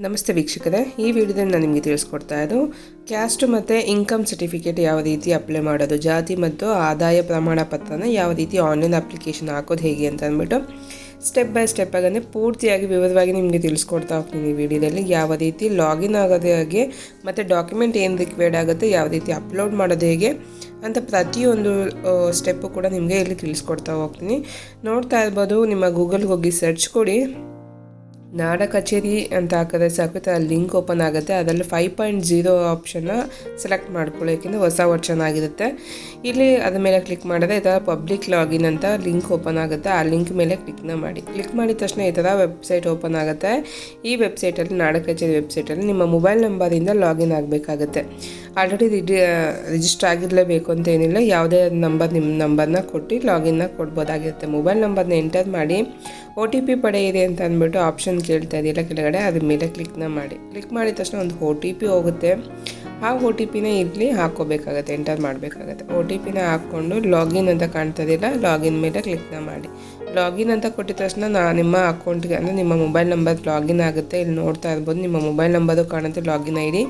ನಮಸ್ತೆ ವೀಕ್ಷಕರೇ, ಈ ವಿಡಿಯೋದಲ್ಲಿ ನಾನು ನಿಮಗೆ ತಿಳಿಸ್ಕೊಡ್ತಾ ಇದ್ದು ಕ್ಯಾಸ್ಟ್ ಮತ್ತು ಇನ್ಕಮ್ ಸರ್ಟಿಫಿಕೇಟ್ ಯಾವ ರೀತಿ ಅಪ್ಲೈ ಮಾಡೋದು, ಜಾತಿ ಮತ್ತು ಆದಾಯ ಪ್ರಮಾಣ ಪತ್ರನ ಯಾವ ರೀತಿ ಆನ್ಲೈನ್ ಅಪ್ಲಿಕೇಶನ್ ಹಾಕೋದು ಹೇಗೆ ಅಂತ ಅಂದ್ಬಿಟ್ಟು ಸ್ಟೆಪ್ ಬೈ ಸ್ಟೆಪ್ ಆಗಿ ಪೂರ್ತಿಯಾಗಿ ವಿವರವಾಗಿ ನಿಮಗೆ ತಿಳಿಸ್ಕೊಡ್ತಾ ಹೋಗ್ತೀನಿ. ಈ ವಿಡಿಯೋದಲ್ಲಿ ಯಾವ ರೀತಿ ಲಾಗಿನ್ ಆಗೋದು ಹೇಗೆ ಮತ್ತು ಡಾಕ್ಯುಮೆಂಟ್ ಏನು ರಿಕ್ವೈರ್ಡ್ ಆಗುತ್ತೆ, ಯಾವ ರೀತಿ ಅಪ್ಲೋಡ್ ಮಾಡೋದು ಹೇಗೆ ಅಂತ ಪ್ರತಿಯೊಂದು ಸ್ಟೆಪ್ಪು ಕೂಡ ನಿಮಗೆ ಇಲ್ಲಿ ತಿಳಿಸ್ಕೊಡ್ತಾ ಹೋಗ್ತೀನಿ. ನೋಡ್ತಾ ಇರ್ಬೋದು, ನಿಮ್ಮ ಗೂಗಲ್ಗೆ ಹೋಗಿ ಸರ್ಚ್ ಕೊಡಿ, ನಾಡ ಕಚೇರಿ ಅಂತ ಹಾಕಿದ್ರೆ ಸಾಕು, ಲಿಂಕ್ ಓಪನ್ ಆಗುತ್ತೆ. ಅದರಲ್ಲಿ 5.0 ಆಪ್ಷನ್ನ ಸೆಲೆಕ್ಟ್ ಮಾಡ್ಕೊಳ್ಳಿ, ಏಕೆಂದರೆ ಹೊಸ ವರ್ಷನ್ ಆಗಿರುತ್ತೆ. ಇಲ್ಲಿ ಅದ್ರ ಮೇಲೆ ಕ್ಲಿಕ್ ಮಾಡಿದ್ರೆ ಈ ಥರ ಪಬ್ಲಿಕ್ ಲಾಗಿನ್ ಅಂತ ಲಿಂಕ್ ಓಪನ್ ಆಗುತ್ತೆ. ಆ ಲಿಂಕ್ ಮೇಲೆ ಕ್ಲಿಕ್ ಮಾಡಿದ ತಕ್ಷಣ ಈ ಥರ ವೆಬ್ಸೈಟ್ ಓಪನ್ ಆಗುತ್ತೆ. ಈ ವೆಬ್ಸೈಟಲ್ಲಿ, ನಾಡ ಕಚೇರಿ ವೆಬ್ಸೈಟಲ್ಲಿ ನಿಮ್ಮ ಮೊಬೈಲ್ ನಂಬರಿಂದ ಲಾಗಿನ್ ಆಗಬೇಕಾಗುತ್ತೆ. ಆಲ್ರೆಡಿ ರಿಜಿಸ್ಟರ್ ಆಗಿರಲೇಬೇಕು ಅಂತ ಏನಿಲ್ಲ, ಯಾವುದೇ ನಿಮ್ಮ ನಂಬರ್ನ ಕೊಟ್ಟು ಲಾಗಿನ್ನ ಕೊಡ್ಬೋದಾಗಿರುತ್ತೆ. ಮೊಬೈಲ್ ನಂಬರ್ನ ಎಂಟರ್ ಮಾಡಿ OTP ಪಡೆಯಿರಿ ಅಂತ ಅಂದ್ಬಿಟ್ಟು ಆಪ್ಷನ್ ಕೇಳ್ತಾ ಇದೆಯಲ್ಲ ಕೆಳಗಡೆ, ಅದ್ರ ಮೇಲೆ ಕ್ಲಿಕ್ ಮಾಡಿದ ತಕ್ಷಣ ಒಂದು OTP ಹೋಗುತ್ತೆ. ಆ OTPನ ಇಲ್ಲಿ ಹಾಕ್ಕೋಬೇಕಾಗತ್ತೆ, ಎಂಟರ್ ಮಾಡಬೇಕಾಗತ್ತೆ. OTPನ ಹಾಕ್ಕೊಂಡು ಲಾಗಿನ್ ಅಂತ ಕಾಣ್ತದಿಲ್ಲ, ಲಾಗಿನ್ ಮೇಲೆ ಕ್ಲಿಕ್ ಮಾಡಿ. ಲಾಗಿನ್ ಅಂತ ಕೊಟ್ಟಿದ ತಕ್ಷಣ ನಿಮ್ಮ ಅಕೌಂಟ್ಗೆ, ಅಂದರೆ ನಿಮ್ಮ ಮೊಬೈಲ್ ನಂಬರ್ ಲಾಗಿನ್ ಆಗುತ್ತೆ. ಇಲ್ಲಿ ನೋಡ್ತಾ ಇರ್ಬೋದು, ನಿಮ್ಮ ಮೊಬೈಲ್ ನಂಬರು ಕಾಣುತ್ತೆ, ಲಾಗಿನ್ ID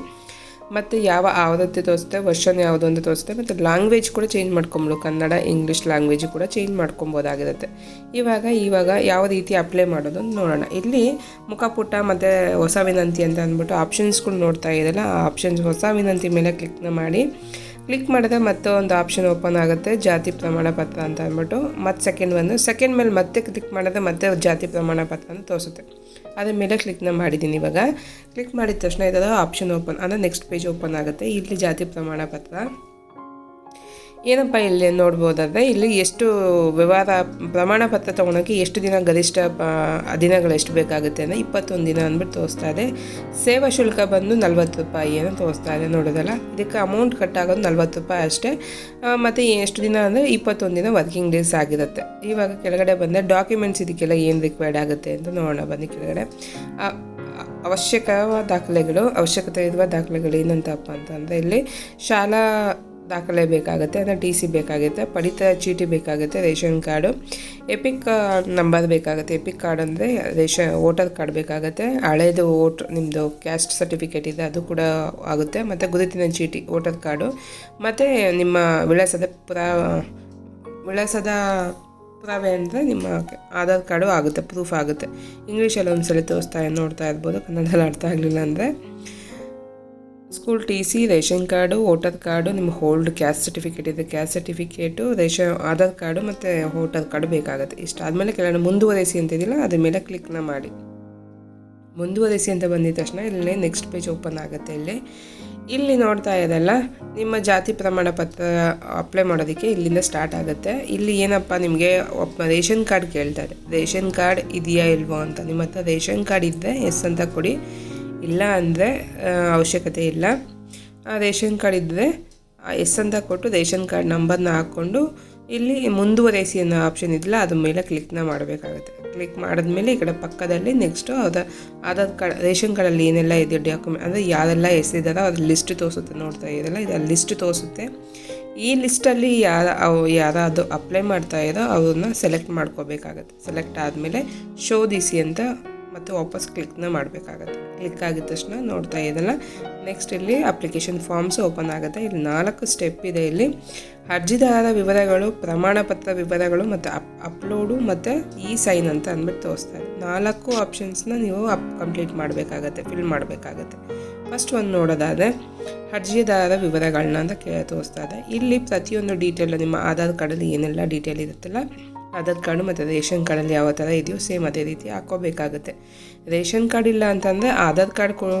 ಮತ್ತು ಯಾವ ಆವೃತ್ತಿ ತೋರಿಸುತ್ತೆ, ವರ್ಷನ್ ಯಾವುದು ಅಂತ ತೋರಿಸುತ್ತೆ, ಮತ್ತು ಲ್ಯಾಂಗ್ವೇಜ್ ಕೂಡ ಚೇಂಜ್ ಮಾಡ್ಕೊಬೋದು. ಕನ್ನಡ, ಇಂಗ್ಲೀಷ್ ಲ್ಯಾಂಗ್ವೇಜು ಕೂಡ ಚೇಂಜ್ ಮಾಡ್ಕೊಬೋದಾಗಿರುತ್ತೆ. ಇವಾಗ ಯಾವ ರೀತಿ ಅಪ್ಲೈ ಮಾಡೋದು ನೋಡೋಣ. ಇಲ್ಲಿ ಮುಖಪುಟ ಮತ್ತು ಹೊಸ ವಿನಂತಿ ಅಂತ ಅಂದ್ಬಿಟ್ಟು ಆಪ್ಷನ್ಸ್ಗಳು ನೋಡ್ತಾ ಇದ್ದಲ್ಲ, ಆ ಆಪ್ಷನ್ಸ್ ಹೊಸ ವಿನಂತಿ ಮೇಲೆ ಕ್ಲಿಕ್ ಮಾಡಿದ್ರೆ ಮತ್ತೆ ಒಂದು ಆಪ್ಷನ್ ಓಪನ್ ಆಗುತ್ತೆ, ಜಾತಿ ಪ್ರಮಾಣ ಪತ್ರ ಅಂತ ಅಂದ್ಬಿಟ್ಟು. ಮತ್ತು ಸೆಕೆಂಡ್ ಮೇಲೆ ಮತ್ತೆ ಕ್ಲಿಕ್ ಮಾಡಿದ್ರೆ ಮತ್ತೆ ಜಾತಿ ಪ್ರಮಾಣ ಪತ್ರ ಅಂತ ತೋರಿಸುತ್ತೆ. ಅದ್ರ ಮೇಲೆ ಮಾಡಿದ್ದೀನಿ. ಇವಾಗ ಕ್ಲಿಕ್ ಮಾಡಿದ ತಕ್ಷಣ ಇದರ ಆಪ್ಷನ್ ಓಪನ್, ಅಂದರೆ ನೆಕ್ಸ್ಟ್ ಪೇಜ್ ಓಪನ್ ಆಗುತ್ತೆ. ಇಲ್ಲಿ ಜಾತಿ ಪ್ರಮಾಣ ಪತ್ರ ಏನಪ್ಪ ಇಲ್ಲಿ ನೋಡ್ಬೋದಾದರೆ, ಇಲ್ಲಿ ಎಷ್ಟು ವ್ಯವಹಾರ ಪ್ರಮಾಣ ಪತ್ರ ತೊಗೊಳೋಕ್ಕೆ ಎಷ್ಟು ದಿನ ಗರಿಷ್ಠ ದಿನಗಳು ಎಷ್ಟು ಬೇಕಾಗುತ್ತೆ ಅಂದರೆ 21 ದಿನ ಅಂದ್ಬಿಟ್ಟು ತೋರಿಸ್ತಾ ಇದೆ. ಸೇವಾ ಶುಲ್ಕ ಬಂದು 40 ರೂಪಾಯಿ ಏನೋ ತೋರಿಸ್ತಾ ಇದೆ, ನೋಡೋದಲ್ಲ. ಇದಕ್ಕೆ ಅಮೌಂಟ್ ಕಟ್ ಆಗೋದು 40 ರೂಪಾಯಿ ಅಷ್ಟೇ. ಮತ್ತು ಎಷ್ಟು ದಿನ ಅಂದರೆ 21 ದಿನ ವರ್ಕಿಂಗ್ ಡೇಸ್ ಆಗಿರುತ್ತೆ. ಇವಾಗ ಕೆಳಗಡೆ ಬಂದರೆ ಡಾಕ್ಯುಮೆಂಟ್ಸ್ ಇದಕ್ಕೆಲ್ಲ ಏನು ರಿಕ್ವೈರ್ಡ್ ಆಗುತ್ತೆ ಅಂತ ನೋಡೋಣ. ಬನ್ನಿ ಕೆಳಗಡೆ ಅವಶ್ಯಕತೆ ಇರುವ ದಾಖಲೆಗಳು ಏನಂತಪ್ಪ ಅಂತಂದರೆ, ಇಲ್ಲಿ ಶಾಲಾ ದಾಖಲೆ ಬೇಕಾಗುತ್ತೆ, ಅಂದರೆ TC ಬೇಕಾಗುತ್ತೆ, ಪಡಿತರ ಚೀಟಿ ಬೇಕಾಗುತ್ತೆ, ರೇಷನ್ ಕಾರ್ಡು, ಎಪಿಕ್ ನಂಬರ್ ಬೇಕಾಗುತ್ತೆ. ಎಪಿಕ್ ಕಾರ್ಡ್ ಅಂದರೆ ವೋಟರ್ ಕಾರ್ಡ್ ಬೇಕಾಗುತ್ತೆ, ಹಳೇದು ನಿಮ್ಮದು ಕ್ಯಾಸ್ಟ್ ಸರ್ಟಿಫಿಕೇಟ್ ಇದೆ ಅದು ಕೂಡ ಆಗುತ್ತೆ, ಮತ್ತು ಗುರುತಿನ ಚೀಟಿ, ವೋಟರ್ ಕಾರ್ಡು, ಮತ್ತು ನಿಮ್ಮ ವಿಳಾಸದ ಪುರಾವೆ ಅಂದರೆ ನಿಮ್ಮ ಆಧಾರ್ ಕಾರ್ಡು ಆಗುತ್ತೆ, ಪ್ರೂಫ್ ಆಗುತ್ತೆ. ಇಂಗ್ಲೀಷಲ್ಲಿ ಒಂದ್ಸಲ ನೋಡ್ತಾ ಇರ್ಬೋದು, ಕನ್ನಡದಲ್ಲಿ ಅರ್ಥ ಆಗಲಿಲ್ಲ ಅಂದರೆ. School TC, ration card, voter card, ನಿಮ್ಮ ಹೋಲ್ಡ್ ಕ್ಯಾಸ್ಟ್ ಸರ್ಟಿಫಿಕೇಟ್ ಇದೆ, ಕ್ಯಾಸ್ಟ್ ಸರ್ಟಿಫಿಕೇಟು, ಆಧಾರ್ ಕಾರ್ಡು ಮತ್ತು ವೋಟರ್ ಕಾರ್ಡು ಬೇಕಾಗುತ್ತೆ. ಇಷ್ಟಾದಮೇಲೆ ಕೆಳಗಡೆ ಮುಂದುವರಿಸಿ ಅಂತಿದ್ದಿಲ್ಲ, ಅದ್ರ ಮೇಲೆ ಕ್ಲಿಕ್ ಮಾಡಿ. ಮುಂದುವರಿಸಿ ಅಂತ ಬಂದಿದ ತಕ್ಷಣ ಇಲ್ಲಿ ನೆಕ್ಸ್ಟ್ ಪೇಜ್ ಓಪನ್ ಆಗುತ್ತೆ. ಇಲ್ಲಿ ನೋಡ್ತಾ ಇರೋದಲ್ಲ, ನಿಮ್ಮ ಜಾತಿ ಪ್ರಮಾಣ ಪತ್ರ ಅಪ್ಲೈ ಮಾಡೋದಕ್ಕೆ ಇಲ್ಲಿಂದ ಸ್ಟಾರ್ಟ್ ಆಗುತ್ತೆ. ಇಲ್ಲಿ ಏನಪ್ಪ ನಿಮಗೆ ರೇಷನ್ ಕಾರ್ಡ್ ಕೇಳ್ತಾರೆ, ರೇಷನ್ ಕಾರ್ಡ್ ಇದೆಯಾ ಇಲ್ವೋ ಅಂತ. ನಿಮ್ಮ ಹತ್ರ ರೇಷನ್ ಕಾರ್ಡ್ ಇದ್ದರೆ ಎಸ್ ಅಂತ ಕೊಡಿ, ಇಲ್ಲ ಅಂದರೆ ಅವಶ್ಯಕತೆ ಇಲ್ಲ. ರೇಷನ್ ಕಾರ್ಡ್ ಇದ್ದರೆ ಎಸ್ ಅಂತ ಕೊಟ್ಟು ರೇಷನ್ ಕಾರ್ಡ್ ನಂಬರ್ನ ಹಾಕ್ಕೊಂಡು ಇಲ್ಲಿ ಮುಂದುವರಿಸಿ ಅನ್ನೋ ಆಪ್ಷನ್ ಇದ್ದಿಲ್ಲ, ಅದ್ರ ಮೇಲೆ ಕ್ಲಿಕ್ ಮಾಡಬೇಕಾಗುತ್ತೆ. ಕ್ಲಿಕ್ ಮಾಡಿದ್ಮೇಲೆ ಈ ಕಡೆ ಪಕ್ಕದಲ್ಲಿ ನೆಕ್ಸ್ಟು ಆಧಾರ್ ಕಾರ್ಡ್, ರೇಷನ್ ಕಾರ್ಡಲ್ಲಿ ಏನೆಲ್ಲ ಇದೆ ಡಾಕ್ಯುಮೆಂಟ್, ಅಂದರೆ ಯಾರೆಲ್ಲ ಎಷ್ಟಿದ್ದಾರೋ ಅದ್ರ ಲಿಸ್ಟ್ ತೋರಿಸುತ್ತೆ. ನೋಡ್ತಾ ಇದ್ದಲ್ಲ, ಇದು ಲಿಸ್ಟ್ ತೋರಿಸುತ್ತೆ. ಈ ಲಿಸ್ಟಲ್ಲಿ ಯಾರಾದರೂ ಅಪ್ಲೈ ಮಾಡ್ತಾ ಇರೋ ಅವ್ರನ್ನ ಸೆಲೆಕ್ಟ್ ಮಾಡ್ಕೋಬೇಕಾಗತ್ತೆ. ಸೆಲೆಕ್ಟ್ ಆದಮೇಲೆ ಶೋಧಿಸಿ ಅಂತ ಮತ್ತು ವಾಪಸ್ ಕ್ಲಿಕ್ ಮಾಡಬೇಕಾಗತ್ತೆ. ಕ್ಲಿಕ್ ಆಗಿದ ತಕ್ಷಣ ನೋಡ್ತಾ ಇದ್ದಲ್ಲ, ನೆಕ್ಸ್ಟ್ ಇಲ್ಲಿ ಅಪ್ಲಿಕೇಶನ್ ಫಾರ್ಮ್ಸ್ ಓಪನ್ ಆಗುತ್ತೆ. ಇಲ್ಲಿ 4 ಸ್ಟೆಪ್ ಇದೆ. ಇಲ್ಲಿ ಅರ್ಜಿದಾರರ ವಿವರಗಳು, ಪ್ರಮಾಣ ಪತ್ರ ವಿವರಗಳು, ಮತ್ತು ಅಪ್ಲೋಡು ಮತ್ತು ಸೈನ್ ಅಂತ ಅಂದ್ಬಿಟ್ಟು ತೋರಿಸ್ತಾ ಇದೆ. 4 ಆಪ್ಷನ್ಸ್ನ ನೀವು ಕಂಪ್ಲೀಟ್ ಮಾಡಬೇಕಾಗತ್ತೆ, ಫಿಲ್ ಮಾಡಬೇಕಾಗತ್ತೆ. ಫಸ್ಟ್ ಒಂದು ನೋಡೋದಾದರೆ ಅರ್ಜಿದಾರರ ವಿವರಗಳನ್ನ ಅಂತ ತೋರಿಸ್ತಾ ಇದೆ. ಇಲ್ಲಿ ಪ್ರತಿಯೊಂದು ಡೀಟೇಲ್, ನಿಮ್ಮ ಆಧಾರ್ ಕಾರ್ಡಲ್ಲಿ ಏನೆಲ್ಲ ಡೀಟೇಲ್ ಇರುತ್ತಲ್ಲ, ಆಧಾರ್ ಕಾರ್ಡು ಮತ್ತು ರೇಷನ್ ಕಾರ್ಡಲ್ಲಿ ಯಾವ ಥರ ಇದೆಯೋ ಸೇಮ್ ಅದೇ ರೀತಿ ಹಾಕ್ಕೋಬೇಕಾಗುತ್ತೆ. ರೇಷನ್ ಕಾರ್ಡ್ ಇಲ್ಲ ಅಂತಂದರೆ ಆಧಾರ್ ಕಾರ್ಡ್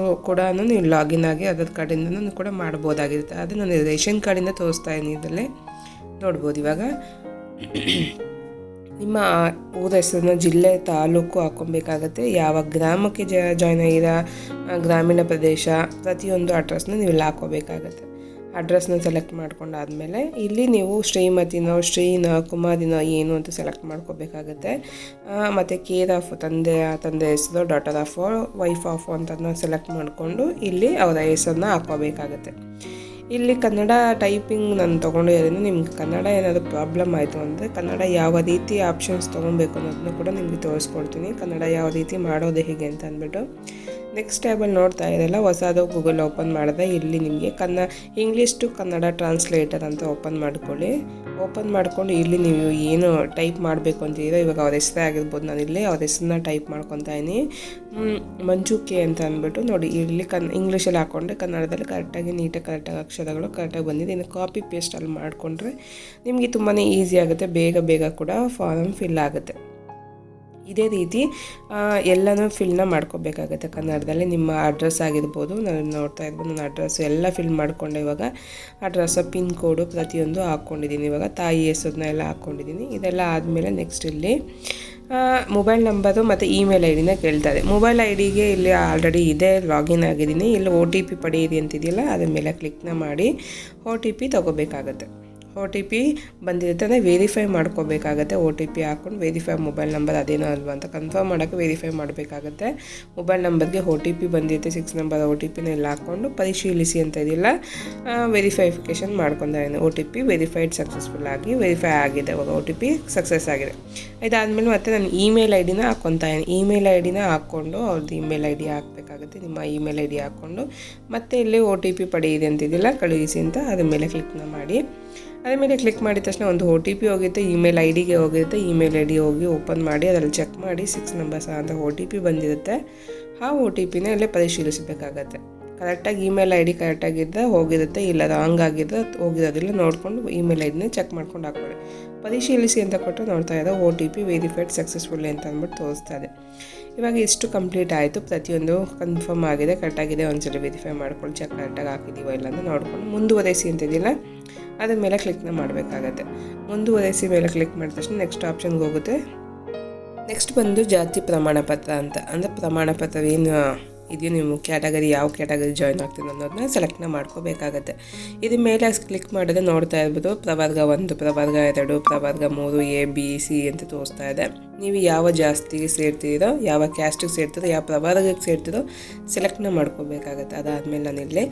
ಕೂಡ ನೀವು ಲಾಗಿನ್ ಆಗಿ ಆಧಾರ್ ಕಾರ್ಡಿಂದ ಕೂಡ ಮಾಡ್ಬೋದಾಗಿರುತ್ತೆ. ಅದು ನಾನು ರೇಷನ್ ಕಾರ್ಡಿಂದ ತೋರಿಸ್ತಾ ಇದ್ದೀನಿ, ಇದರಲ್ಲೇ ನೋಡ್ಬೋದು. ಇವಾಗ ನಿಮ್ಮ ಊರ ಹೆಸರನ್ನ, ಜಿಲ್ಲೆ, ತಾಲೂಕು ಹಾಕ್ಕೊಬೇಕಾಗತ್ತೆ. ಯಾವ ಗ್ರಾಮಕ್ಕೆ ಜಾಯ್ನ್ ಆಗಿರೋ ಗ್ರಾಮೀಣ ಪ್ರದೇಶ, ಪ್ರತಿಯೊಂದು ಅಡ್ರೆಸ್ನ ನೀವು ಇಲ್ಲಿ ಹಾಕ್ಕೋಬೇಕಾಗತ್ತೆ. ಅಡ್ರೆಸ್ನ ಸೆಲೆಕ್ಟ್ ಮಾಡ್ಕೊಂಡಾದಮೇಲೆ ಇಲ್ಲಿ ನೀವು ಶ್ರೀಮತಿನೋ, ಕುಮಾರಿನೋ ಏನು ಅಂತ ಸೆಲೆಕ್ಟ್ ಮಾಡ್ಕೋಬೇಕಾಗತ್ತೆ. ಮತ್ತು ಕೇರ್ ಆಫ್ ತಂದೆ ಹೆಸರು, ಡಾಟರ್ ಆಫ್, ವೈಫ್ ಆಫ್ ಅಂತದನ್ನ ಸೆಲೆಕ್ಟ್ ಮಾಡಿಕೊಂಡು ಇಲ್ಲಿ ಅವರ ಹೆಸರನ್ನ ಹಾಕ್ಕೋಬೇಕಾಗತ್ತೆ. ಇಲ್ಲಿ ಕನ್ನಡ ಟೈಪಿಂಗ್ ನಾನು ತೊಗೊಂಡಿರೋದ್ರಿಂದ ನಿಮ್ಗೆ ಕನ್ನಡ ಏನಾದರೂ ಪ್ರಾಬ್ಲಮ್ ಆಯಿತು ಅಂದರೆ ಕನ್ನಡ ಯಾವ ರೀತಿ ಆಪ್ಷನ್ಸ್ ತೊಗೊಬೇಕು ಅನ್ನೋದನ್ನು ಕೂಡ ನಿಮಗೆ ತೋರಿಸ್ಕೊಡ್ತೀನಿ. ಕನ್ನಡ ಯಾವ ರೀತಿ ಮಾಡೋದು ಹೇಗೆ ಅಂತ ಅಂದ್ಬಿಟ್ಟು ನೆಕ್ಸ್ಟ್ ಟ್ಯಾಬಲ್ಲಿ ನೋಡ್ತಾ ಇರಲ್ಲ ಹೊಸದು ಗೂಗಲ್ ಓಪನ್ ಮಾಡಿದೆ. ಇಲ್ಲಿ ನಿಮಗೆ ಇಂಗ್ಲೀಷ್ ಟು ಕನ್ನಡ ಟ್ರಾನ್ಸ್ಲೇಟರ್ ಅಂತ ಓಪನ್ ಮಾಡ್ಕೊಳ್ಳಿ. ಓಪನ್ ಮಾಡ್ಕೊಂಡು ಇಲ್ಲಿ ನೀವು ಏನು ಟೈಪ್ ಮಾಡಬೇಕು ಅಂತಿದ್ದೀರೋ, ಇವಾಗ ಅವ್ರ ಹೆಸರೇ ಆಗಿರ್ಬೋದು, ನಾನು ಇಲ್ಲಿ ಅವ್ರ ಹೆಸರನ್ನ ಟೈಪ್ ಮಾಡ್ಕೊತಾ ಇದ್ದೀನಿ. ಮಂಜು ಕೆ ಅಂತ ಅಂದ್ಬಿಟ್ಟು ನೋಡಿ, ಇಲ್ಲಿ ಇಂಗ್ಲೀಷಲ್ಲಿ ಹಾಕ್ಕೊಂಡ್ರೆ ಕನ್ನಡದಲ್ಲಿ ಕರೆಕ್ಟಾಗಿ ನೀಟಾಗಿ ಕರೆಕ್ಟಾಗಿ ಅಕ್ಷರಗಳು ಕರೆಕ್ಟಾಗಿ ಬಂದಿದೆ. ಇನ್ನು ಕಾಪಿ ಪೇಸ್ಟ್ ಅಲ್ಲಿ ಮಾಡಿಕೊಂಡ್ರೆ ನಿಮಗೆ ತುಂಬಾ ಈಸಿ ಆಗುತ್ತೆ, ಬೇಗ ಕೂಡ ಫಾರಮ್ ಫಿಲ್ ಆಗುತ್ತೆ. ಇದೇ ರೀತಿ ಎಲ್ಲನೂ ಫಿಲ್ನ ಮಾಡ್ಕೋಬೇಕಾಗುತ್ತೆ ಕನ್ನಡದಲ್ಲಿ. ನಿಮ್ಮ ಅಡ್ರೆಸ್ ಆಗಿರ್ಬೋದು, ನಾನು ನೋಡ್ತಾ ಇರ್ಬೋದು, ನನ್ನ ಅಡ್ರೆಸ್ ಎಲ್ಲ ಫಿಲ್ ಮಾಡಿಕೊಂಡೆ. ಇವಾಗ ಅಡ್ರೆಸ್, ಪಿನ್ ಕೋಡು ಪ್ರತಿಯೊಂದು ಹಾಕ್ಕೊಂಡಿದ್ದೀನಿ. ಇವಾಗ ತಾಯಿ ಹೆಸರನ್ನ ಎಲ್ಲ ಹಾಕ್ಕೊಂಡಿದ್ದೀನಿ. ಇದೆಲ್ಲ ಆದಮೇಲೆ ನೆಕ್ಸ್ಟ್ ಇಲ್ಲಿ ಮೊಬೈಲ್ ನಂಬರು ಮತ್ತು ಇಮೇಲ್ ಐ ಡಿನ ಕೇಳ್ತಾರೆ. ಮೊಬೈಲ್ ಐ ಡಿಗೆ ಇಲ್ಲಿ ಆಲ್ರೆಡಿ ಇದೆ, ಲಾಗಿನ್ ಆಗಿದ್ದೀನಿ. ಇಲ್ಲಿ OTP ಪಡೆಯಿರಿ ಅಂತಿದೆಯಲ್ಲ, ಅದ್ರ ಮೇಲೆ ಕ್ಲಿಕ್ನ ಮಾಡಿ OTP ತೊಗೋಬೇಕಾಗತ್ತೆ. OTP ಬಂದಿರುತ್ತೆ ಅಂದರೆ ವೆರಿಫೈ ಮಾಡ್ಕೋಬೇಕಾಗತ್ತೆ. OTP ಹಾಕ್ಕೊಂಡು ವೆರಿಫೈ ಮೊಬೈಲ್ ನಂಬರ್ ಅದೇನೋ ಅಲ್ವಾ ಅಂತ ಕನ್ಫರ್ಮ್ ಮಾಡೋಕ್ಕೆ ವೆರಿಫೈ ಮಾಡಬೇಕಾಗತ್ತೆ. ಮೊಬೈಲ್ ನಂಬರ್ಗೆ OTP ಬಂದಿರುತ್ತೆ, 6 ನಂಬರ್ OTPನ ಎಲ್ಲ ಹಾಕ್ಕೊಂಡು ಪರಿಶೀಲಿಸಿ ಅಂತ ಇದೆಯಲ್ಲ, ವೆರಿಫೈಫಿಕೇಷನ್ ಮಾಡ್ಕೊಂಡಾನೆ. OTP ವೆರಿಫೈಡ್ ಸಕ್ಸಸ್ಫುಲ್ ಆಗಿ ವೆರಿಫೈ ಆಗಿದೆ. ಇವಾಗ OTP ಸಕ್ಸಸ್ ಆಗಿದೆ. ಇದಾದಮೇಲೆ ಮತ್ತೆ ನಾನು ಇಮೇಲ್ ಐ ಡಿನ ಹಾಕ್ಕೊತಾಯಿದ್ದೀನಿ. ಇಮೇಲ್ ಐ ಡಿನ ಹಾಕ್ಕೊಂಡು ಅವ್ರದ್ದು ಇಮೇಲ್ ಐ ಡಿ ಹಾಕಬೇಕಾಗುತ್ತೆ. ನಿಮ್ಮ ಇಮೇಲ್ ಐ ಡಿ ಹಾಕ್ಕೊಂಡು ಮತ್ತೆ ಇಲ್ಲಿ OTP ಪಡೆಯಿದೆ ಅಂತಿದೆಯಲ್ಲ, ಕಳುಹಿಸಿ ಅಂತ ಅದ್ರ ಮೇಲೆ ಕ್ಲಿಕ್ನ ಮಾಡಿ. ಅದ್ರ ಮೇಲೆ ಕ್ಲಿಕ್ ಮಾಡಿದ ತಕ್ಷಣ ಒಂದು OTP ಹೋಗುತ್ತೆ, ಇಮೇಲ್ ಐ ಡಿಗೆ ಹೋಗಿರುತ್ತೆ. ಇಮೇಲ್ ಐ ಡಿ ಹೋಗಿ ಓಪನ್ ಮಾಡಿ ಅದರಲ್ಲಿ ಚೆಕ್ ಮಾಡಿ 6 ನಂಬರ್ಸ್ ಅಂತ OTP ಬಂದಿರುತ್ತೆ. ಆ OTPನ ಇಲ್ಲೇ ಪರಿಶೀಲಿಸಬೇಕಾಗತ್ತೆ. ಕರೆಕ್ಟಾಗಿ ಇಮೇಲ್ ಐ ಡಿ ಕರೆಕ್ಟಾಗಿದ್ದರೆ ಹೋಗಿರುತ್ತೆ, ಇಲ್ಲ ರಾಂಗ್ ಆಗಿದ್ದರೆ ಹೋಗಿರೋದಿಲ್ಲ ನೋಡಿಕೊಂಡು ಇಮೇಲ್ ಐ ಡಿನ ಚೆಕ್ ಮಾಡ್ಕೊಂಡು ಹಾಕ್ಕೊಳ್ಳಿ. ಪರಿಶೀಲಿಸಿ ಅಂತ ಕೊಟ್ಟು ನೋಡ್ತಾ ಇದ್ದ OTP ವೆರಿಫೈಡ್ ಸಕ್ಸಸ್ಫುಲ್ ಅಂತ ಅಂದ್ಬಿಟ್ಟು ತೋರಿಸ್ತಾ ಇದೆ. ಇವಾಗ ಇಷ್ಟು ಕಂಪ್ಲೀಟ್ ಆಯಿತು, ಪ್ರತಿಯೊಂದು ಕನ್ಫರ್ಮ್ ಆಗಿದೆ, ಕರೆಕ್ಟಾಗಿದೆ. ಒಂದ್ಸಲ ವೆರಿಫೈ ಮಾಡ್ಕೊಂಡು ಚೆಕ್ ಕರೆಕ್ಟಾಗಿ ಹಾಕಿದ್ದೀವೋ ಇಲ್ಲ ಅಂತ ನೋಡಿಕೊಂಡು ಮುಂದುವರೆಸಿ ಅಂತಿದ್ದಿಲ್ಲ, ಅದ್ರ ಮೇಲೆ ಕ್ಲಿಕ್ನ ಮಾಡಬೇಕಾಗತ್ತೆ. ಮುಂದುವರೆಸಿ ಮೇಲೆ ಕ್ಲಿಕ್ ಮಾಡಿದ ತಕ್ಷಣ ನೆಕ್ಸ್ಟ್ ಆಪ್ಷನ್ಗೆ ಹೋಗುತ್ತೆ. ನೆಕ್ಸ್ಟ್ ಬಂದು ಜಾತಿ ಪ್ರಮಾಣ ಪತ್ರ ಅಂತ, ಅಂದರೆ ಪ್ರಮಾಣ ಪತ್ರ ಏನು ಇದೆಯೋ, ನೀವು ಕ್ಯಾಟಗರಿ ಯಾವ ಕ್ಯಾಟಗರಿ ಜಾಯ್ನ್ ಆಗ್ತೀನಿ ಅನ್ನೋದನ್ನ ಸೆಲೆಕ್ಟ್ನ ಮಾಡ್ಕೋಬೇಕಾಗತ್ತೆ. ಇದ್ರ ಮೇಲೆ ಕ್ಲಿಕ್ ಮಾಡಿದ್ರೆ ನೋಡ್ತಾ ಇರ್ಬೋದು, ಪ್ರವರ್ಗ 1, ಪ್ರವರ್ಗ 2, ಪ್ರವರ್ಗ 3, A B C ಅಂತ ತೋರಿಸ್ತಾ ಇದೆ. ನೀವು ಯಾವ ಜಾಸ್ತಿಗೆ ಸೇರ್ತೀರೋ, ಯಾವ ಕ್ಯಾಸ್ಟಿಗೆ ಸೇರ್ತೀರೋ, ಯಾವ ಪ್ರವರ್ಗಕ್ಕೆ ಸೇರ್ತೀರೋ ಸೆಲೆಕ್ಟ್ನ ಮಾಡ್ಕೋಬೇಕಾಗತ್ತೆ. ಅದಾದಮೇಲೆ ನಾನಿಲ್ಲಿ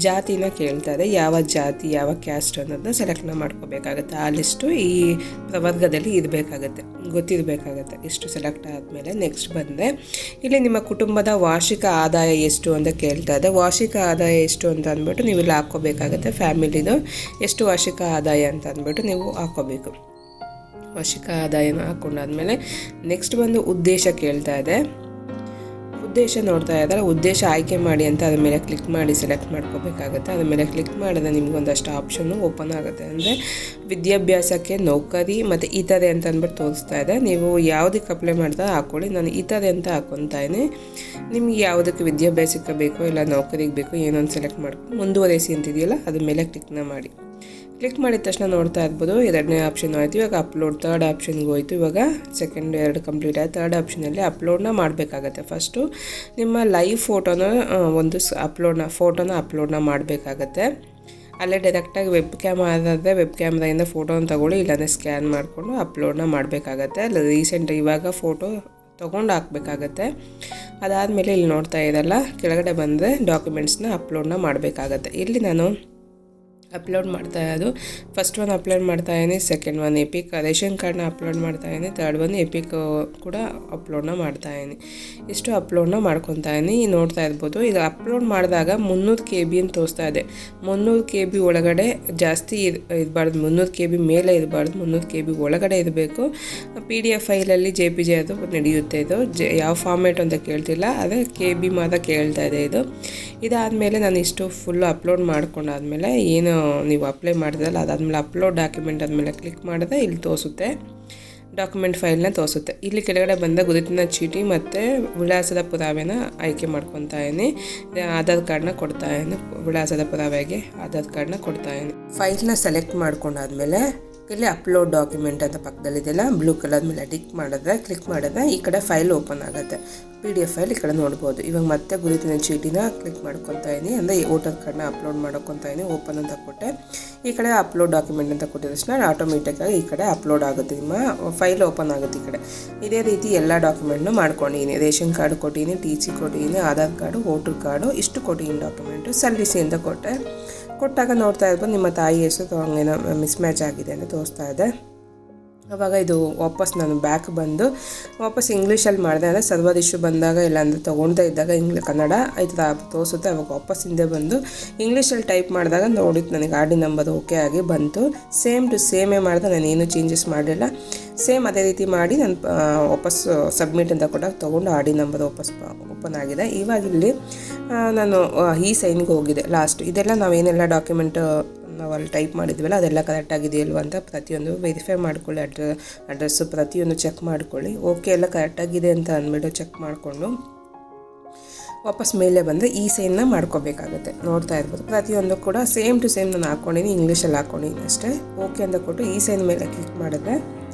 ಜಾತಿನ ಕೇಳ್ತಾ ಇದೆ, ಯಾವ ಜಾತಿ ಯಾವ ಕ್ಯಾಸ್ಟ್ ಅನ್ನೋದನ್ನ ಸೆಲೆಕ್ಟ್ನ ಮಾಡ್ಕೋಬೇಕಾಗತ್ತೆ. ಆ ಲಿಸ್ಟು ಈ ಪ್ರವರ್ಗದಲ್ಲಿ ಇರಬೇಕಾಗತ್ತೆ, ಗೊತ್ತಿರಬೇಕಾಗತ್ತೆ. ಇಷ್ಟು ಸೆಲೆಕ್ಟ್ ಆದಮೇಲೆ ನೆಕ್ಸ್ಟ್ ಬಂದರೆ ಇಲ್ಲಿ ನಿಮ್ಮ ಕುಟುಂಬದ ವಾರ್ಷಿಕ ಆದಾಯ ಎಷ್ಟು ಅಂತ ಕೇಳ್ತಾ ಇದೆ. ವಾರ್ಷಿಕ ಆದಾಯ ಎಷ್ಟು ಅಂತ ಅಂದ್ಬಿಟ್ಟು ನೀವು ಇಲ್ಲಿ ಹಾಕ್ಕೋಬೇಕಾಗತ್ತೆ. ಫ್ಯಾಮಿಲಿದು ಎಷ್ಟು ವಾರ್ಷಿಕ ಆದಾಯ ಅಂತ ಅಂದ್ಬಿಟ್ಟು ನೀವು ಹಾಕ್ಕೋಬೇಕು. ವಾರ್ಷಿಕ ಆದಾಯನ ಹಾಕ್ಕೊಂಡಾದ್ಮೇಲೆ ನೆಕ್ಸ್ಟ್ ಬಂದು ಉದ್ದೇಶ ಕೇಳ್ತಾ ಇದೆ. ಉದ್ದೇಶ ನೋಡ್ತಾ ಇದ್ದಾರೆ, ಉದ್ದೇಶ ಆಯ್ಕೆ ಮಾಡಿ ಅಂತ ಅದ್ರ ಮೇಲೆ ಕ್ಲಿಕ್ ಮಾಡಿ ಸೆಲೆಕ್ಟ್ ಮಾಡ್ಕೋಬೇಕಾಗತ್ತೆ. ಅದ್ರ ಮೇಲೆ ಕ್ಲಿಕ್ ಮಾಡಿದ್ರೆ ನಿಮ್ಗೆ ಒಂದಷ್ಟು ಆಪ್ಷನ್ನು ಓಪನ್ ಆಗುತ್ತೆ. ಅಂದರೆ ವಿದ್ಯಾಭ್ಯಾಸಕ್ಕೆ, ನೌಕರಿ ಮತ್ತು ಇತರೆ ಅಂತ ಅಂದ್ಬಿಟ್ಟು ತೋರಿಸ್ತಾ ಇದೆ. ನೀವು ಯಾವುದಕ್ಕೆ ಅಪ್ಲೈ ಮಾಡ್ತಾ ಹಾಕ್ಕೊಳ್ಳಿ. ನಾನು ಇತರೆ ಅಂತ ಹಾಕ್ಕೊತಾ ಇದ್ದೀನಿ. ನಿಮ್ಗೆ ಯಾವುದಕ್ಕೆ ವಿದ್ಯಾಭ್ಯಾಸಕ್ಕೆ ಬೇಕೋ ಇಲ್ಲ ನೌಕರಿಗೆ ಬೇಕೋ ಏನೋ ಸೆಲೆಕ್ಟ್ ಮಾಡ್ಕೊಂಡು ಮುಂದುವರೆಸಿ ಅಂತಿದೆಯಲ್ಲ ಅದ್ರ ಮೇಲೆ ಕ್ಲಿಕ್ನ ಮಾಡಿ. ಕ್ಲಿಕ್ ಮಾಡಿದ ತಕ್ಷಣ ನೋಡ್ತಾ ಇರ್ಬೋದು, 2ನೇ ಆಪ್ಷನ್ ಆಯಿತು. ಇವಾಗ ಅಪ್ಲೋಡ್ 3rd ಆಪ್ಷನ್ಗೆ ಹೋಯಿತು. ಇವಾಗ 2 ಕಂಪ್ಲೀಟ್ ಆಯಿತು. 3rd ಆಪ್ಷನಲ್ಲಿ ಅಪ್ಲೋಡ್ನ ಮಾಡಬೇಕಾಗತ್ತೆ. ಫಸ್ಟು ನಿಮ್ಮ ಲೈವ್ ಒಂದು ಫೋಟೋನ ಅಪ್ಲೋಡ್ನ ಮಾಡಬೇಕಾಗತ್ತೆ. ಅಲ್ಲೇ ಡೈರೆಕ್ಟಾಗಿ ವೆಬ್ ಕ್ಯಾಮ್ರಾದ್ರೆ ವೆಬ್ ಕ್ಯಾಮ್ರಾಯಿಂದ ಫೋಟೋನ ತಗೊಳ್ಳಿ, ಇಲ್ಲಾಂದರೆ ಸ್ಕ್ಯಾನ್ ಮಾಡಿಕೊಂಡು ಅಪ್ಲೋಡ್ನ ಮಾಡಬೇಕಾಗತ್ತೆ. ಅಲ್ಲ ರೀಸೆಂಟ್ ಇವಾಗ ಫೋಟೋ ತೊಗೊಂಡು ಹಾಕಬೇಕಾಗತ್ತೆ. ಅದಾದಮೇಲೆ ಇಲ್ಲಿ ನೋಡ್ತಾ ಇರಲ್ಲ, ಕೆಳಗಡೆ ಬಂದರೆ ಡಾಕ್ಯುಮೆಂಟ್ಸ್ನ ಅಪ್ಲೋಡ್ನ ಮಾಡಬೇಕಾಗತ್ತೆ. ಇಲ್ಲಿ ನಾನು ಅಪ್ಲೋಡ್ ಮಾಡ್ತಾ ಇರೋದು ಫಸ್ಟ್ ಒನ್ ಅಪ್ಲೋಡ್ ಮಾಡ್ತಾಯಿದ್ದೀನಿ, ಸೆಕೆಂಡ್ ಒನ್ ಎಪಿಕ್ ರೇಷನ್ ಕಾರ್ಡ್ನ ಅಪ್ಲೋಡ್ ಮಾಡ್ತಾಯಿದ್ದೀನಿ, ಥರ್ಡ್ ಒನ್ ಎಪಿಕ್ ಕೂಡ ಅಪ್ಲೋಡ್ನ ಮಾಡ್ತಾಯಿದ್ದೀನಿ. ಇಷ್ಟು ಅಪ್ಲೋಡ್ನ ಮಾಡ್ಕೊತಾಯಿದ್ದೀನಿ. ನೋಡ್ತಾ ಇರ್ಬೋದು, ಇದು ಅಪ್ಲೋಡ್ ಮಾಡಿದಾಗ 300 KB ಅಂತ ತೋರಿಸ್ತಾ ಇದೆ. 300 KB ಒಳಗಡೆ ಜಾಸ್ತಿ ಇರಬಾರ್ದು, 300 KB ಮೇಲೆ ಇರಬಾರ್ದು, 300 KB ಒಳಗಡೆ ಇರಬೇಕು. PDF ಫೈಲಲ್ಲಿ JPG ಅದು ನಡೆಯುತ್ತೆ. ಇದು ಯಾವ ಫಾರ್ಮೇಟ್ ಅಂತ ಕೇಳ್ತಿಲ್ಲ, ಅದೇ KB ಮಾತ್ರ ಕೇಳ್ತಾ ಇದೆ. ಇದಾದಮೇಲೆ ನಾನು ಇಷ್ಟು ಫುಲ್ಲು ಅಪ್ಲೋಡ್ ಮಾಡ್ಕೊಂಡಾದ್ಮೇಲೆ ಏನು ನೀವು ಅಪ್ಲೈ ಮಾಡಿದ್ರಲ್ಲ ಅದಾದಮೇಲೆ ಅಪ್ಲೋಡ್ ಡಾಕ್ಯುಮೆಂಟ್ ಆದಮೇಲೆ ಕ್ಲಿಕ್ ಮಾಡಿದ್ರೆ ಇಲ್ಲಿ ತೋರಿಸುತ್ತೆ, ಡಾಕ್ಯುಮೆಂಟ್ ಫೈಲ್ನ ತೋರಿಸುತ್ತೆ. ಇಲ್ಲಿ ಕೆಳಗಡೆ ಬಂದ ಗುರುತಿನ ಚೀಟಿ ಮತ್ತು ವಿಳಾಸದ ಪುರಾವೆನ ಆಯ್ಕೆ ಮಾಡ್ಕೊತಾಯಿದ್ದೀನಿ. ಆಧಾರ್ ಕಾರ್ಡ್ನ ಕೊಡ್ತಾಯಿದ್ದೀನಿ, ವಿಳಾಸದ ಪುರಾವೆಗೆ ಆಧಾರ್ ಕಾರ್ಡ್ನ ಕೊಡ್ತಾಯಿದ್ದೀನಿ. ಫೈಲ್ನ ಸೆಲೆಕ್ಟ್ ಮಾಡ್ಕೊಂಡಾದ್ಮೇಲೆ ಇಲ್ಲಿ ಅಪ್ಲೋಡ್ ಡಾಕ್ಯುಮೆಂಟ್ ಅಂತ ಪಕ್ಕದಲ್ಲಿದೆಯಲ್ಲ ಬ್ಲೂ ಕಲರ್ ಮೇಲೆ ಕ್ಲಿಕ್ ಮಾಡಿದ್ರೆ ಈ ಕಡೆ ಫೈಲ್ ಓಪನ್ ಆಗುತ್ತೆ. PDF ಫೈಲ್ ಈ ಕಡೆ ನೋಡ್ಬೋದು. ಇವಾಗ ಮತ್ತೆ ಗುರುತಿನ ಚೀಟಿನ ಕ್ಲಿಕ್ ಮಾಡ್ಕೊತಾ ಇದ್ದೀನಿ, ಅಂದರೆ ವೋಟರ್ ಕಾರ್ಡ್ನ ಅಪ್ಲೋಡ್ ಮಾಡ್ಕೊತಾ ಇದ್ದೀನಿ. ಓಪನ್ ಅಂತ ಕೊಟ್ಟೆ, ಈ ಕಡೆ ಅಪ್ಲೋಡ್ ಡಾಕ್ಯುಮೆಂಟ್ ಅಂತ ಕೊಟ್ಟಿದ ತಕ್ಷಣ ಆಟೋಮೆಟಿಕ್ಕಾಗಿ ಈ ಕಡೆ ಅಪ್ಲೋಡ್ ಆಗುತ್ತೆ, ನಿಮ್ಮ ಫೈಲ್ ಓಪನ್ ಆಗುತ್ತೆ ಈ ಕಡೆ. ಇದೇ ರೀತಿ ಎಲ್ಲ ಡಾಕ್ಯುಮೆಂಟ್ನು ಮಾಡ್ಕೊಂಡಿದ್ದೀನಿ. ರೇಷನ್ ಕಾರ್ಡ್ ಕೊಟ್ಟಿದ್ದೀನಿ, TC ಕೊಟ್ಟಿದ್ದೀನಿ, ಆಧಾರ್ ಕಾರ್ಡು, ವೋಟರ್ ಕಾರ್ಡು, ಇಷ್ಟು ಕೊಟ್ಟಿದ್ದೀನಿ ಡಾಕ್ಯುಮೆಂಟು. ಸಲ್ಲಿಸಿ ಅಂತ ಕೊಟ್ಟಾಗ ನೋಡ್ತಾ ಇರ್ಬೋದು ನಿಮ್ಮ ತಾಯಿ ಹೆಸರು ಹಂಗೇನೋ ಮಿಸ್ ಮ್ಯಾಚ್ ಆಗಿದೆ ಅಂತ ತೋರಿಸ್ತಾ ಇದೆ. ಆವಾಗ ಇದು ವಾಪಸ್ ನಾನು ಬ್ಯಾಕ್ ಬಂದು ವಾಪಸ್ ಇಂಗ್ಲೀಷಲ್ಲಿ ಮಾಡಿದೆ. ಅಂದರೆ ಸರ್ವರ್ ಇಶ್ಯೂ ಬಂದಾಗ ಇಲ್ಲಾಂದರೆ ತೊಗೊಳ್ತಾ ಇದ್ದಾಗ ಕನ್ನಡ ಈ ಥರ ತೋರಿಸುತ್ತೆ. ಅವಾಗ ವಾಪಸ್ ಹಿಂದೆ ಬಂದು ಇಂಗ್ಲೀಷಲ್ಲಿ ಟೈಪ್ ಮಾಡಿದಾಗ ನೋಡಿತ್ತು ನನಗೆ ಆರ್ ಡಿ ನಂಬರ್ ಓಕೆ ಆಗಿ ಬಂತು. ಸೇಮ್ ಟು ಸೇಮೇ ಮಾಡಿದೆ, ನಾನು ಏನೂ ಚೇಂಜಸ್ ಮಾಡಲಿಲ್ಲ. ಸೇಮ್ ಅದೇ ರೀತಿ ಮಾಡಿ ನಾನು ವಾಪಸ್ ಸಬ್ಮಿಟ್ ಅಂತ ಕೂಡ ತೊಗೊಂಡು ಆರ್ ಡಿ ನಂಬರ್ ವಾಪಸ್ ಓಪನ್ ಆಗಿದೆ. ಇವಾಗ ಇಲ್ಲಿ ನಾನು ಈ ಸೈನ್ಗೆ ಹೋಗಿದೆ ಲಾಸ್ಟ್. ಇದೆಲ್ಲ ನಾವೇನೆಲ್ಲ ಡಾಕ್ಯುಮೆಂಟ್ ನಾವು ಅಲ್ಲಿ ಟೈಪ್ ಮಾಡಿದ್ವಲ್ಲ ಅದೆಲ್ಲ ಕರೆಕ್ಟಾಗಿದೆಯಲ್ವ ಅಂತ ಪ್ರತಿಯೊಂದು ವೆರಿಫೈ ಮಾಡ್ಕೊಳ್ಳಿ. ಅಡ್ರೆಸ್ಸು ಪ್ರತಿಯೊಂದು ಚೆಕ್ ಮಾಡ್ಕೊಳ್ಳಿ. ಓಕೆ ಎಲ್ಲ ಕರೆಕ್ಟಾಗಿದೆ ಅಂತ ಅಂದ್ಬಿಟ್ಟು ಚೆಕ್ ಮಾಡಿಕೊಂಡು ವಾಪಸ್ ಮೇಲೆ ಬಂದರೆ ಈ ಸೈನ್ನ ಮಾಡ್ಕೋಬೇಕಾಗುತ್ತೆ. ನೋಡ್ತಾ ಇರ್ಬೋದು ಪ್ರತಿಯೊಂದು ಕೂಡ ಸೇಮ್ ಟು ಸೇಮ್ ನಾನು ಹಾಕ್ಕೊಂಡಿನಿ, ಇಂಗ್ಲೀಷಲ್ಲಿ ಹಾಕ್ಕೊಂಡಿನಿ ಅಷ್ಟೇ. ಓಕೆ ಅಂತ ಕೊಟ್ಟು ಈ ಸೈನ್ ಮೇಲೆ ಕ್ಲಿಕ್ ಮಾಡಿದ್ರೆ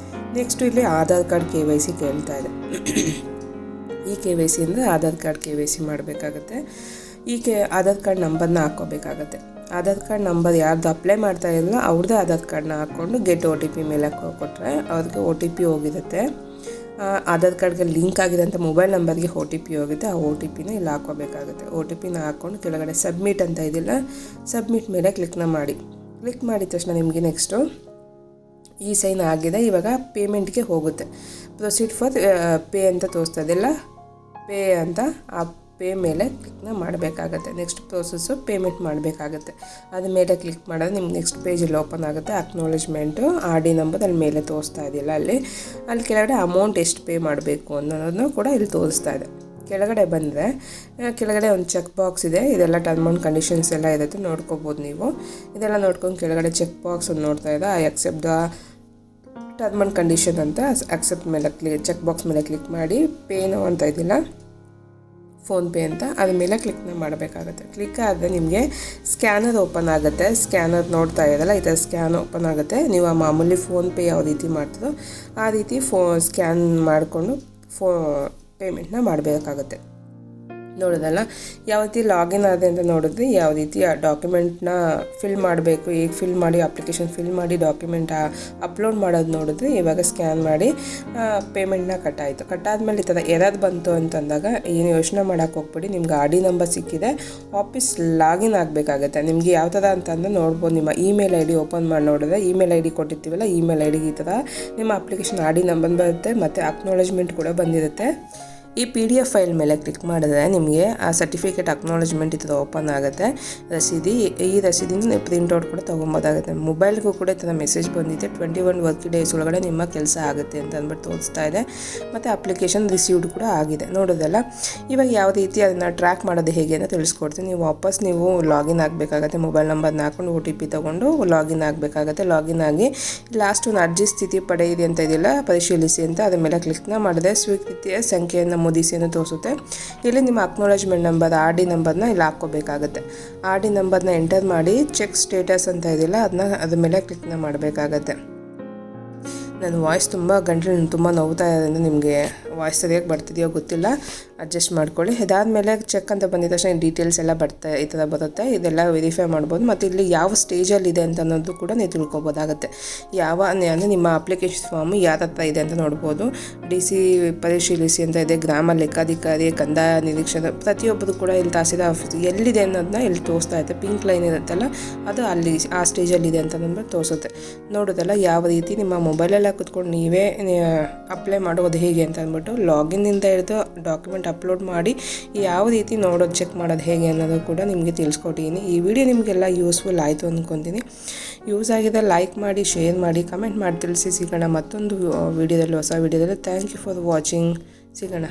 ನೆಕ್ಸ್ಟು ಇಲ್ಲಿ ಆಧಾರ್ ಕಾರ್ಡ್ KYC ಕೇಳ್ತಾ ಇದೆ. ಈ KYC ಅಂದರೆ ಆಧಾರ್ ಕಾರ್ಡ್ KYC ಮಾಡಬೇಕಾಗತ್ತೆ. ಆಧಾರ್ ಕಾರ್ಡ್ ನಂಬರ್ನ ಹಾಕ್ಕೋಬೇಕಾಗತ್ತೆ. ಆಧಾರ್ ಕಾರ್ಡ್ ನಂಬರ್ ಯಾರ್ದು ಅಪ್ಲೈ ಮಾಡ್ತಾ ಇರಲ್ಲ ಅವ್ರದ್ದೇ ಆಧಾರ್ ಕಾರ್ಡ್ನ ಹಾಕ್ಕೊಂಡು ಗೆಟ್ OTP ಮೇಲೆ ಕೊಟ್ಟರೆ ಅವ್ರಿಗೆ OTP ಹೋಗಿರುತ್ತೆ. ಆಧಾರ್ ಕಾರ್ಡ್ಗೆ ಲಿಂಕ್ ಆಗಿದೆ ಅಂತ ಮೊಬೈಲ್ ನಂಬರ್ಗೆ OTP ಹೋಗುತ್ತೆ. ಆ OTPನ ಇಲ್ಲಿ ಹಾಕ್ಕೋಬೇಕಾಗುತ್ತೆ. OTPನ ಹಾಕ್ಕೊಂಡು ಕೆಳಗಡೆ ಸಬ್ಮಿಟ್ ಅಂತ ಇದಿಲ್ಲ, ಸಬ್ಮಿಟ್ ಮೇಲೆ ಕ್ಲಿಕ್ನ ಮಾಡಿ. ಕ್ಲಿಕ್ ಮಾಡಿದ ತಕ್ಷಣ ನಿಮಗೆ ನೆಕ್ಸ್ಟು ಈ ಸೈನ್ ಆಗಿದೆ. ಇವಾಗ ಪೇಮೆಂಟ್ಗೆ ಹೋಗುತ್ತೆ. ಪ್ರೊಸೀಡ್ ಫಾರ್ ಪೇ ಅಂತ ತೋರಿಸ್ತಾ ಇದೆಲ್ಲ, ಪೇ ಅಂತ ಆ ಪೇ ಮೇಲೆ ಕ್ಲಿಕ್ನ ಮಾಡಬೇಕಾಗತ್ತೆ. ನೆಕ್ಸ್ಟ್ ಪ್ರೋಸೆಸ್ಸು ಪೇಮೆಂಟ್ ಮಾಡಬೇಕಾಗತ್ತೆ. ಅದ ಮೇಲೆ ಕ್ಲಿಕ್ ಮಾಡಿದ್ರೆ ನಿಮ್ಗೆ ನೆಕ್ಸ್ಟ್ ಪೇಜಲ್ಲಿ ಓಪನ್ ಆಗುತ್ತೆ. ಅಕ್ನಾಲೇಜ್ಮೆಂಟು ಆರ್ ಡಿ ನಂಬರ್ ಅಲ್ಲಿ ಮೇಲೆ ತೋರಿಸ್ತಾ ಇದೆಯಲ್ಲ ಅಲ್ಲಿ ಕೆಳಗಡೆ ಅಮೌಂಟ್ ಎಷ್ಟು ಪೇ ಮಾಡಬೇಕು ಅನ್ನೋದನ್ನು ಕೂಡ ಇಲ್ಲಿ ತೋರಿಸ್ತಾ ಇದೆ. ಕೆಳಗಡೆ ಬಂದರೆ ಕೆಳಗಡೆ ಒಂದು ಚೆಕ್ ಬಾಕ್ಸ್ ಇದೆ. ಇದೆಲ್ಲ ಟರ್ಮ್ ಆ್ಯಂಡ್ ಕಂಡೀಷನ್ಸ್ ಎಲ್ಲ ಇರುತ್ತೆ, ನೋಡ್ಕೋಬೋದು ನೀವು. ಇದೆಲ್ಲ ನೋಡ್ಕೊಂಡು ಕೆಳಗಡೆ ಚೆಕ್ ಬಾಕ್ಸ್ ಒಂದು ನೋಡ್ತಾ ಇದೆ. I accept the term and condition ಅಂತ ಅಕ್ಸೆಪ್ಟ್ ಮೇಲೆ ಚೆಕ್ ಬಾಕ್ಸ್ ಮೇಲೆ ಕ್ಲಿಕ್ ಮಾಡಿ ಪೇನೋ ಅಂತ ಇದಿಲ್ಲ ಫೋನ್ಪೇ ಅಂತ ಅದ್ರ ಮೇಲೆ ಕ್ಲಿಕ್ನ ಮಾಡಬೇಕಾಗುತ್ತೆ. ಕ್ಲಿಕ್ ಆದರೆ ನಿಮಗೆ ಸ್ಕ್ಯಾನರ್ ಓಪನ್ ಆಗುತ್ತೆ. ಸ್ಕ್ಯಾನರ್ ನೋಡ್ತಾ ಇರೋದಲ್ಲ ಈ ಥರ ಸ್ಕ್ಯಾನ್ ಓಪನ್ ಆಗುತ್ತೆ. ನೀವು ಆ ಮಾಮೂಲಿ ಫೋನ್ಪೇ ಯಾವ ರೀತಿ ಮಾಡ್ತೀರೋ ಆ ರೀತಿ ಸ್ಕ್ಯಾನ್ ಮಾಡಿಕೊಂಡು ಪೇಮೆಂಟ್ನ ಮಾಡಬೇಕಾಗುತ್ತೆ. ನೋಡೋದಲ್ಲ ಯಾವ ರೀತಿ ಲಾಗಿನ್ ಆದೆ ಅಂತ ನೋಡಿದ್ರೆ ಯಾವ ರೀತಿ ಆ ಡಾಕ್ಯುಮೆಂಟ್ನ ಫಿಲ್ ಮಾಡಬೇಕು, ಈಗ ಫಿಲ್ ಮಾಡಿ ಅಪ್ಲಿಕೇಶನ್ ಫಿಲ್ ಮಾಡಿ ಡಾಕ್ಯುಮೆಂಟ್ ಅಪ್ಲೋಡ್ ಮಾಡೋದು ನೋಡಿದ್ರೆ ಇವಾಗ ಸ್ಕ್ಯಾನ್ ಮಾಡಿ ಪೇಮೆಂಟ್ನ ಕಟ್ಟಾದ್ಮೇಲೆ ಈ ಥರ ಎರದು ಬಂತು ಅಂತಂದಾಗ ಏನು ಯೋಚನೆ ಮಾಡೋಕ್ಕೆ ಹೋಗ್ಬಿಡಿ. ನಿಮ್ಗೆ ಆರ್ ಡಿ ನಂಬರ್ ಸಿಕ್ಕಿದೆ, ವಾಪಸ್ ಲಾಗಿನ್ ಆಗಬೇಕಾಗತ್ತೆ. ನಿಮಗೆ ಯಾವ ಥರ ಅಂತಂದ್ರೆ ನೋಡ್ಬೋದು. ನಿಮ್ಮ ಇಮೇಲ್ ID ಓಪನ್ ಮಾಡಿ ನೋಡಿದ್ರೆ ಇಮೇಲ್ ID ಕೊಟ್ಟಿರ್ತೀವಲ್ಲ, ಇಮೇಲ್ IDಗೆ ಈ ಥರ ನಿಮ್ಮ ಅಪ್ಲಿಕೇಶನ್ ಆರ್ ಡಿ ನಂಬರ್ ಬರುತ್ತೆ ಮತ್ತು ಅಕ್ನಾಲೇಜ್ಮೆಂಟ್ ಕೂಡ ಬಂದಿರುತ್ತೆ. ಈ PDF ಫೈಲ್ ಮೇಲೆ ಕ್ಲಿಕ್ ಮಾಡಿದ್ರೆ ನಿಮಗೆ ಆ ಸರ್ಟಿಫಿಕೇಟ್ ಅಕ್ನಾಲೇಜ್ಮೆಂಟ್ ಈ ಥರ ಓಪನ್ ಆಗುತ್ತೆ. ಈ ರಸೀದಿನ ನೀವು ಪ್ರಿಂಟ್ಔಟ್ ಕೂಡ ತೊಗೊಬೋದಾಗುತ್ತೆ. ಮೊಬೈಲ್ಗೂ ಕೂಡ ಈ ಥರ ಮೆಸೇಜ್ ಬಂದಿದೆ 21 ವರ್ಕಿಂಗ್ ಡೇಸ್ ಒಳಗಡೆ ನಿಮ್ಮ ಕೆಲಸ ಆಗುತ್ತೆ ಅಂತ ಅಂದ್ಬಿಟ್ಟು ತೋರಿಸ್ತಾ ಇದೆ. ಮತ್ತು ಅಪ್ಲಿಕೇಶನ್ ರಿಸೀವ್ಡ್ ಕೂಡ ಆಗಿದೆ. ನೋಡೋದಲ್ಲ ಇವಾಗ ಯಾವ ರೀತಿ ಅದನ್ನು ಟ್ರ್ಯಾಕ್ ಮಾಡೋದು ಹೇಗೆ ಅಂತ ತಿಳಿಸ್ಕೊಡ್ತೀನಿ. ನೀವು ಲಾಗಿನ್ ಆಗಬೇಕಾಗತ್ತೆ. ಮೊಬೈಲ್ ನಂಬರ್ನ ಹಾಕೊಂಡು OTP ತೊಗೊಂಡು ಲಾಗಿನ್ ಆಗಬೇಕಾಗತ್ತೆ. ಲಾಗಿನ್ ಆಗಿ ಲಾಸ್ಟ್ ಒಂದು ಅರ್ಜಿ ಸ್ಥಿತಿ ಪಡೆಯಿರಿ ಅಂತ ಇದೆಯಲ್ಲ, ಪರಿಶೀಲಿಸಿ ಅಂತ ಅದ್ರ ಮೇಲೆ ಕ್ಲಿಕ್ನ ಮಾಡಿದ್ರೆ ಸ್ವೀಕೃತಿಯ ಸಂಖ್ಯೆಯನ್ನು ಮುದಿಸಿಯನ್ನು ತೋರಿಸುತ್ತೆ. ಇಲ್ಲಿ ನಿಮ್ಮ ಅಕ್ನಾಲೇಜ್ಮೆಂಟ್ ನಂಬರ್ ಆರ್ ಡಿ ನಂಬರ್ನ ಇಲ್ಲಿ ಹಾಕ್ಕೋಬೇಕಾಗತ್ತೆ. ಆರ್ ಡಿ ನಂಬರ್ನ ಎಂಟರ್ ಮಾಡಿ ಚೆಕ್ ಸ್ಟೇಟಸ್ ಅಂತ ಇದೆಯಲ್ಲ ಅದನ್ನ ಅದ್ರ ಮೇಲೆ ಕ್ಲಿಕ್ನ ಮಾಡಬೇಕಾಗತ್ತೆ. ನನ್ನ ವಾಯ್ಸ್ ಗಂಟಲು ತುಂಬ ನೋವ್ತಾ ಇರೋದ್ರಿಂದ ನಿಮಗೆ ವಾಯ್ಸ್ ಸರಿಯಾಗಿ ಬರ್ತಿದೆಯೋ ಗೊತ್ತಿಲ್ಲ, ಅಡ್ಜಸ್ಟ್ ಮಾಡ್ಕೊಳ್ಳಿ. ಇದಾದಮೇಲೆ ಚೆಕ್ ಅಂತ ಬಂದಿದ ತಕ್ಷಣ ಡೀಟೇಲ್ಸ್ ಎಲ್ಲ ಈ ಥರ ಬರುತ್ತೆ. ಇದೆಲ್ಲ ವೆರಿಫೈ ಮಾಡ್ಬೋದು. ಮತ್ತು ಇಲ್ಲಿ ಯಾವ ಸ್ಟೇಜಲ್ಲಿದೆ ಅಂತ ಅನ್ನೋದು ಕೂಡ ನೀವು ತಿಳ್ಕೊಬೋದಾಗುತ್ತೆ. ಅಂದರೆ ನಿಮ್ಮ ಅಪ್ಲಿಕೇಶನ್ ಫಾರ್ಮ್ ಯಾವ ಹತ್ರ ಇದೆ ಅಂತ ನೋಡ್ಬೋದು. DC ಪರಿಶೀಲಿಸಿ ಅಂತ ಇದೆ, ಗ್ರಾಮ ಲೆಕ್ಕಾಧಿಕಾರಿ, ಕಂದಾಯ ನಿರೀಕ್ಷಕ, ಪ್ರತಿಯೊಬ್ಬರು ಕೂಡ ಇಲ್ಲಿ ತಹಸೀಲ್ದಾರ್ ಆಫೀಸ್ ಎಲ್ಲಿದೆ ಅನ್ನೋದನ್ನ ಇಲ್ಲಿ ತೋರಿಸ್ತಾ ಇದೆ. ಪಿಂಕ್ ಲೈನ್ ಇರುತ್ತಲ್ಲ ಅದು ಅಲ್ಲಿ ಆ ಸ್ಟೇಜಲ್ಲಿದೆ ಅಂತ ಅಂದ್ಬಿಟ್ಟು ತೋರಿಸುತ್ತೆ. ನೋಡೋದಲ್ಲ ಯಾವ ರೀತಿ ನಿಮ್ಮ ಮೊಬೈಲೆಲ್ಲ ಕುತ್ಕೊಂಡು ನೀವೇ ಅಪ್ಲೈ ಮಾಡೋದು ಹೇಗೆ ಅಂತ ಅಂದ್ಬಿಟ್ಟು ಲಾಗಿನ್ನಿಂದ ಹಿಡಿದು ಡಾಕ್ಯುಮೆಂಟ್ ಅಪ್ಲೋಡ್ ಮಾಡಿ ಯಾವ ರೀತಿ ನೋಡೋದು ಚೆಕ್ ಮಾಡೋದು ಹೇಗೆ ಅನ್ನೋದು ಕೂಡ ನಿಮಗೆ ತಿಳಿಸ್ಕೊಟ್ಟಿದ್ದೀನಿ. ಈ ವಿಡಿಯೋ ನಿಮಗೆಲ್ಲ ಯೂಸ್ಫುಲ್ ಆಯಿತು ಅಂದ್ಕೊತೀನಿ. ಯೂಸ್ ಆಗಿದೆ ಲೈಕ್ ಮಾಡಿ, ಶೇರ್ ಮಾಡಿ, ಕಮೆಂಟ್ ಮಾಡಿ ತಿಳಿಸಿ. ಸಿಗೋಣ ಮತ್ತೊಂದು ವಿಡಿಯೋದಲ್ಲಿ, ಹೊಸ ವಿಡಿಯೋದಲ್ಲಿ. Thank you for watching. ಸಿಗೋಣ.